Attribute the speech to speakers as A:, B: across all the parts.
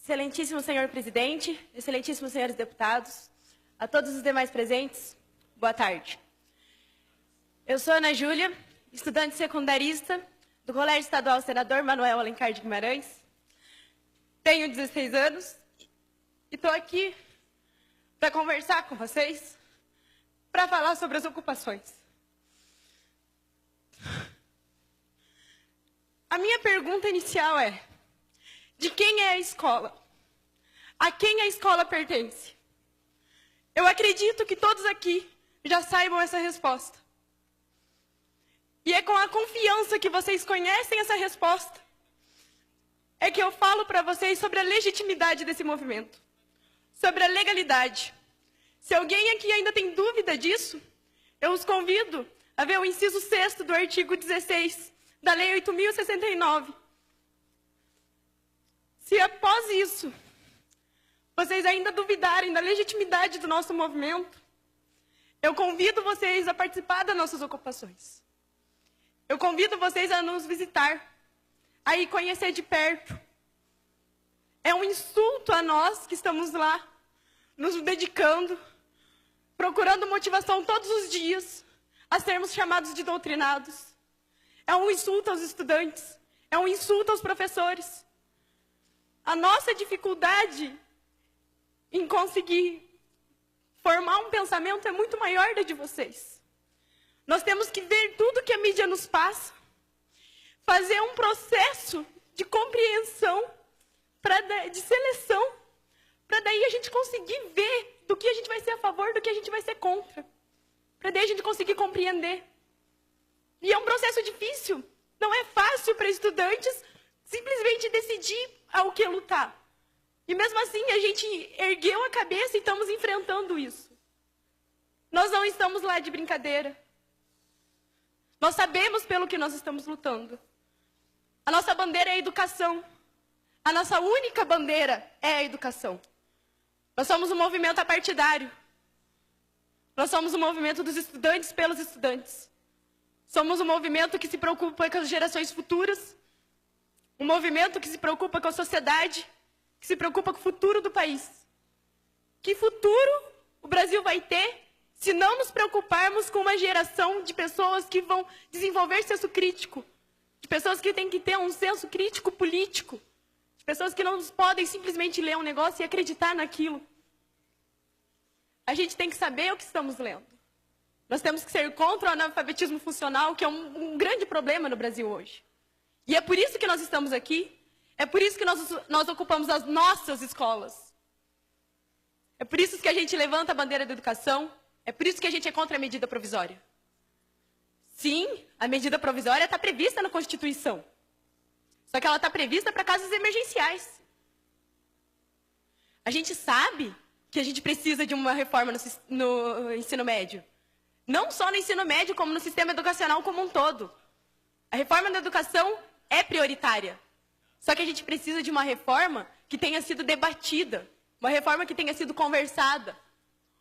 A: Excelentíssimo senhor presidente, excelentíssimos senhores deputados, a todos os demais presentes, boa tarde. Eu sou Ana Júlia, estudante secundarista do Colégio Estadual Senador Manuel Alencar de Guimarães. Tenho 16 anos e estou aqui para conversar com vocês, para falar sobre as ocupações. A minha pergunta inicial é: de quem é a escola? A quem a escola pertence? Eu acredito que todos aqui já saibam essa resposta. E é com a confiança que vocês conhecem essa resposta é que eu falo para vocês sobre a legitimidade desse movimento, sobre a legalidade. Se alguém aqui ainda tem dúvida disso, eu os convido a ver o inciso 6º do artigo 16 da Lei 8.069. Se após isso, vocês ainda duvidarem da legitimidade do nosso movimento, eu convido vocês a participar das nossas ocupações. Eu convido vocês a nos visitar, a ir conhecer de perto. É um insulto a nós que estamos lá, nos dedicando, procurando motivação todos os dias, a sermos chamados de doutrinados. É um insulto aos estudantes, é um insulto aos professores. A nossa dificuldade em conseguir formar um pensamento é muito maior da de vocês. Nós temos que ver tudo que a mídia nos passa, fazer um processo de compreensão, de seleção, para daí a gente conseguir ver do que a gente vai ser a favor, do que a gente vai ser contra, para daí a gente conseguir compreender. E é um processo difícil, não é fácil para estudantes simplesmente decidir ao que lutar. E mesmo assim a gente ergueu a cabeça e estamos enfrentando isso. Nós não estamos lá de brincadeira. Nós sabemos pelo que nós estamos lutando. A nossa bandeira é a educação. A nossa única bandeira é a educação. Nós somos um movimento apartidário. Nós somos um movimento dos estudantes pelos estudantes. Somos um movimento que se preocupa com as gerações futuras. Um movimento que se preocupa com a sociedade, que se preocupa com o futuro do país. Que futuro o Brasil vai ter se não nos preocuparmos com uma geração de pessoas que vão desenvolver senso crítico, de pessoas que têm que ter um senso crítico político, de pessoas que não podem simplesmente ler um negócio e acreditar naquilo. A gente tem que saber o que estamos lendo. Nós temos que ser contra o analfabetismo funcional, que é um grande problema no Brasil hoje. E é por isso que nós estamos aqui, é por isso que nós ocupamos as nossas escolas. É por isso que a gente levanta a bandeira da educação, é por isso que a gente é contra a medida provisória. Sim, a medida provisória está prevista na Constituição. Só que ela está prevista para casos emergenciais. A gente sabe que a gente precisa de uma reforma no ensino médio. Não só no ensino médio, como no sistema educacional como um todo. A reforma da educação é prioritária. Só que a gente precisa de uma reforma que tenha sido debatida, uma reforma que tenha sido conversada,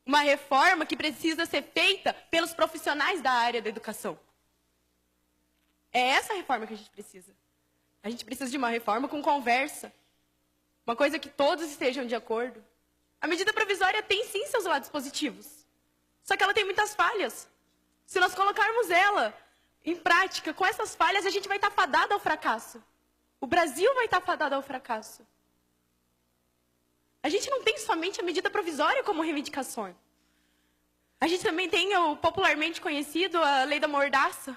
A: uma reforma que precisa ser feita pelos profissionais da área da educação. É essa reforma que a gente precisa. A gente precisa de uma reforma com conversa, uma coisa que todos estejam de acordo. A medida provisória tem sim seus lados positivos, só que ela tem muitas falhas. Se nós colocarmos ela em prática, com essas falhas, a gente vai estar fadado ao fracasso. O Brasil vai estar fadado ao fracasso. A gente não tem somente a medida provisória como reivindicação. A gente também tem o popularmente conhecido, a lei da mordaça,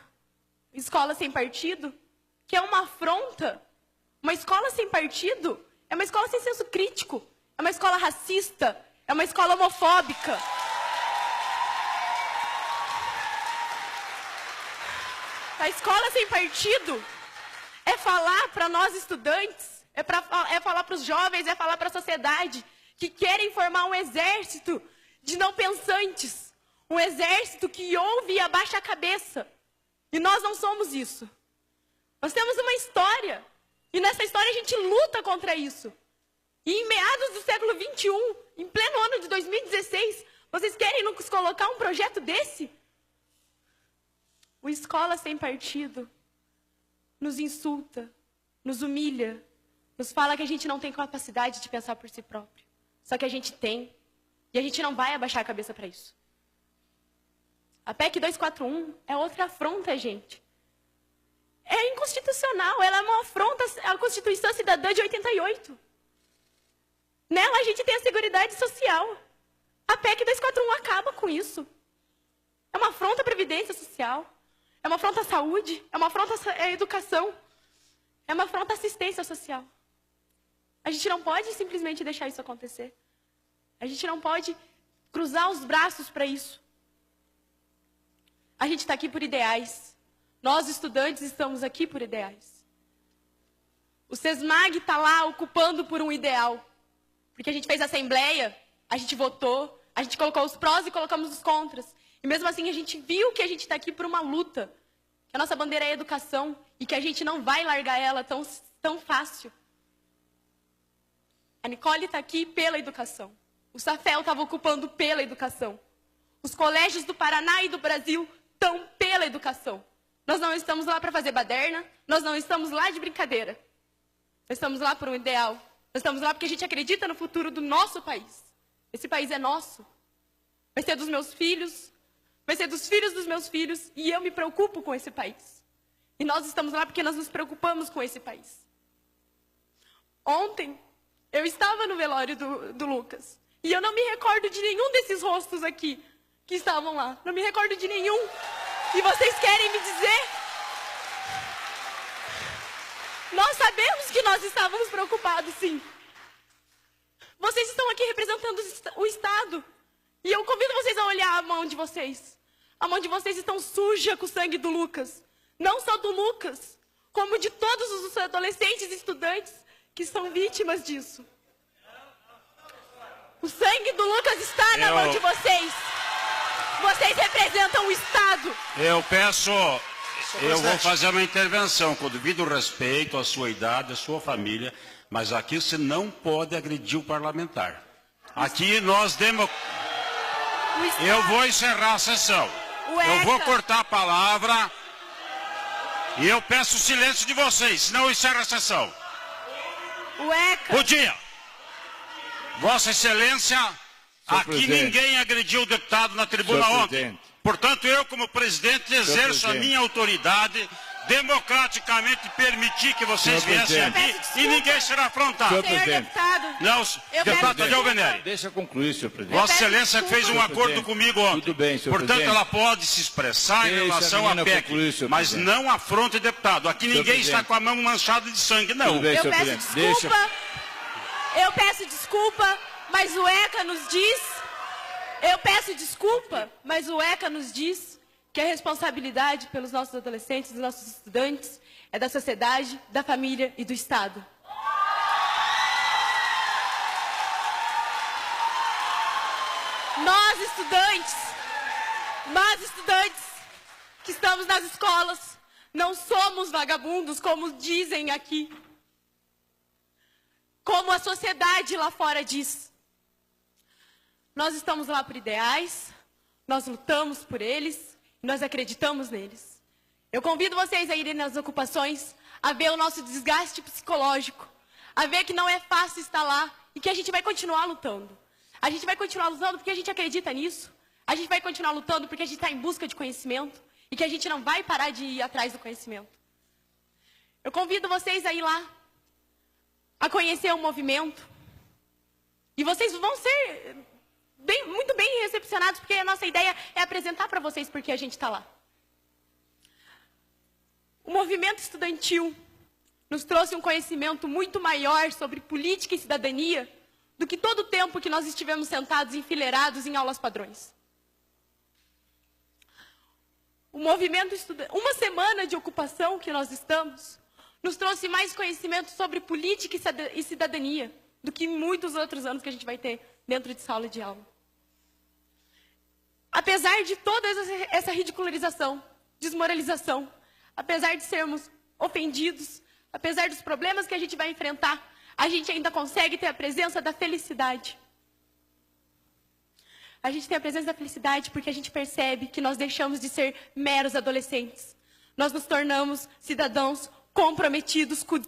A: escola sem partido, que é uma afronta. Uma escola sem partido é uma escola sem senso crítico, é uma escola racista, é uma escola homofóbica. A escola sem partido é falar para nós estudantes, é falar para os jovens, é falar para a sociedade que querem formar um exército de não pensantes, um exército que ouve e abaixa a cabeça. E nós não somos isso. Nós temos uma história, e nessa história a gente luta contra isso. E em meados do século XXI, em pleno ano de 2016, vocês querem nos colocar um projeto desse? O Escola Sem Partido nos insulta, nos humilha, nos fala que a gente não tem capacidade de pensar por si próprio. Só que a gente tem. E a gente não vai abaixar a cabeça para isso. A PEC 241 é outra afronta, gente. É inconstitucional, ela é uma afronta à Constituição Cidadã de 88. Nela a gente tem a Seguridade Social. A PEC 241 acaba com isso. É uma afronta à Previdência Social. É uma afronta à saúde. É uma afronta à educação. É uma afronta à assistência social. A gente não pode simplesmente deixar isso acontecer. A gente não pode cruzar os braços para isso. A gente está aqui por ideais. Nós, estudantes, estamos aqui por ideais. O SESMAG está lá ocupando por um ideal. Porque a gente fez assembleia, a gente votou, a gente colocou os prós e colocamos os contras. E mesmo assim a gente viu que a gente está aqui por uma luta. Que a nossa bandeira é a educação e que a gente não vai largar ela tão fácil. A Nicole está aqui pela educação. O Safel estava ocupando pela educação. Os colégios do Paraná e do Brasil estão pela educação. Nós não estamos lá para fazer baderna, nós não estamos lá de brincadeira. Nós estamos lá por um ideal. Nós estamos lá porque a gente acredita no futuro do nosso país. Esse país é nosso. Vai ser dos meus filhos, vai ser dos filhos dos meus filhos, e eu me preocupo com esse país. E nós estamos lá porque nós nos preocupamos com esse país. Ontem, eu estava no velório do Lucas, e eu não me recordo de nenhum desses rostos aqui que estavam lá. Não me recordo de nenhum. E vocês querem me dizer? Nós sabemos que nós estávamos preocupados, sim. Vocês estão aqui representando o Estado. E eu convido vocês a olhar a mão de vocês. A mão de vocês está suja com o sangue do Lucas. Não só do Lucas, como de todos os adolescentes e estudantes que são vítimas disso. O sangue do Lucas está na mão de vocês. Vocês representam o Estado.
B: Eu vou fazer uma intervenção com devido respeito à sua idade, à sua família, mas aqui você não pode agredir o parlamentar. Aqui nós Eu vou encerrar a sessão. Eu vou cortar a palavra e eu peço o silêncio de vocês, senão eu encerro a sessão. Bom dia. Vossa Excelência, aqui ninguém agrediu o deputado na tribuna ontem. Portanto, eu, como presidente, exerço a minha autoridade, democraticamente permitir que vocês viessem aqui e ninguém será afrontado.
A: Senhor deputado,
B: não, deputado Tadeu Venere.
C: Deixa eu concluir, senhor presidente.
B: Vossa Excelência fez um acordo comigo ontem.
C: Tudo bem, senhor
B: Portanto,
C: presidente.
B: ela pode se expressar em relação à PEC,
C: concluir,
B: mas
C: presidente.
B: não afronte deputado. Aqui ninguém está com a mão manchada de sangue, não.
C: Tudo bem,
A: eu
C: senhor
A: peço
C: presidente.
A: desculpa. Eu peço desculpa, mas o ECA nos diz... Eu peço desculpa, mas o ECA nos diz que a responsabilidade pelos nossos adolescentes, dos nossos estudantes, é da sociedade, da família e do Estado. Nós, estudantes que estamos nas escolas, não somos vagabundos, como dizem aqui. Como a sociedade lá fora diz. Nós estamos lá por ideais, nós lutamos por eles, nós acreditamos neles. Eu convido vocês a irem nas ocupações, a ver o nosso desgaste psicológico, a ver que não é fácil estar lá e que a gente vai continuar lutando. A gente vai continuar lutando porque a gente acredita nisso. A gente vai continuar lutando porque a gente está em busca de conhecimento e que a gente não vai parar de ir atrás do conhecimento. Eu convido vocês a ir lá, a conhecer o movimento. E vocês vão ser muito bem recepcionados, porque a nossa ideia é apresentar para vocês por que a gente está lá. O movimento estudantil nos trouxe um conhecimento muito maior sobre política e cidadania do que todo o tempo que nós estivemos sentados enfileirados em aulas padrões. O movimento uma semana de ocupação que nós estamos nos trouxe mais conhecimento sobre política e cidadania do que muitos outros anos que a gente vai ter dentro de sala de aula. Apesar de toda essa ridicularização, desmoralização, apesar de sermos ofendidos, apesar dos problemas que a gente vai enfrentar, a gente ainda consegue ter a presença da felicidade. A gente tem a presença da felicidade porque a gente percebe que nós deixamos de ser meros adolescentes. Nós nos tornamos cidadãos comprometidos com